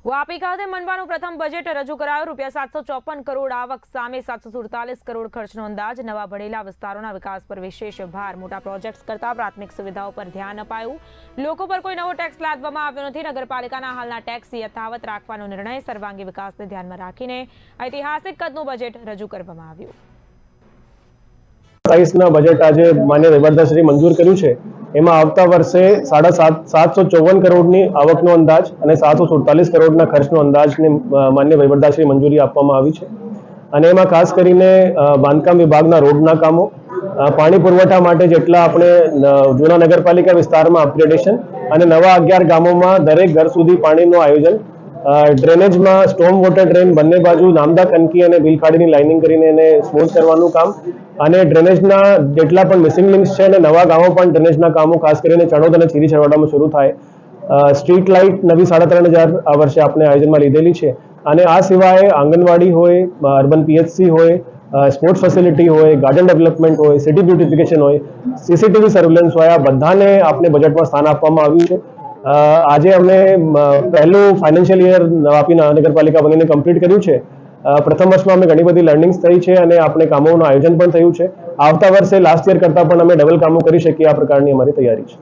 વાપી ખાતે મનપાનું પ્રથમ બજેટ રજૂ કરાયું। ₹754 કરોડ આવક સામે 747 કરોડ ખર્ચનો અંદાજ। નવા ભળેલા વિસ્તારોના વિકાસ પર વિશેષ ભાર। મોટા પ્રોજેક્ટ્સ કરતા પ્રાથમિક સુવિધાઓ પર ધ્યાન અપાયું। લોકો પર કોઈ નવો ટેક્સ લાદવામાં આવ્યો નથી। નગરપાલિકાના હાલના ટેક્સ યથાવત રાખવાનો નિર્ણય। સર્વાંગી વિકાસને ધ્યાનમાં રાખીને ઐતિહાસિક કદનું બજેટ રજૂ કરવામાં આવ્યું। 27ના બજેટ આજે માન્ય વહીવટદારશ્રી મંજૂર કર્યું છે। એમાં આવતા વર્ષે 754 કરોડની આવકનો અંદાજ અને 747 કરોડના ખર્ચનો અંદાજને માન્ય વહીવટદારશ્રી મંજૂરી આપવામાં આવી છે। અને એમાં ખાસ કરીને બાંધકામ વિભાગના રોડના કામો, પાણી પુરવઠા માટે જેટલા આપણે જૂના નગરપાલિકા વિસ્તારમાં અપગ્રેડેશન અને નવા 11 ગામોમાં દરેક ઘર સુધી પાણીનું આયોજન, ડ્રેનેજમાં સ્ટોમ વોટર ડ્રેન બંને બાજુ નામદા કનકી અને બિલખાડીની લાઇનિંગ કરીને એને સ્મૂથ કરવાનું કામ અને ડ્રેનેજના જેટલા પણ મિસિંગ લિંક્સ છે અને નવા ગામો પણ ડ્રેનેજના કામો ખાસ કરીને ચણોદ અને ચીરી છેવાડામાં શરૂ થાય। સ્ટ્રીટ લાઇટ નવી 3500 આ વર્ષે આપણે આયોજનમાં લીધેલી છે। અને આ સિવાય આંગણવાડી હોય, અર્બન પીએચસી હોય, સ્પોર્ટ્સ ફેસિલિટી હોય, ગાર્ડન ડેવલપમેન્ટ હોય, સિટી બ્યુટિફિકેશન હોય, સીસીટીવી સર્વેલન્સ હોય, આ બધાને આપણે બજેટમાં સ્થાન આપવામાં આવ્યું છે। આજે અમે પહેલું ફાઇનાન્શિયલ યર વાપી નગરપાલિકા બનીને કમ્પ્લીટ કર્યું છે। પ્રથમ વર્ષમાં અમે ઘણી બધી લર્નિંગ્સ થઈ છે અને આપણે કામોનું આયોજન પણ થયું છે। આવતા વર્ષે લાસ્ટ યર કરતાં પણ અમે ડબલ કામો કરી શકીએ આ પ્રકારની અમારી તૈયારી છે।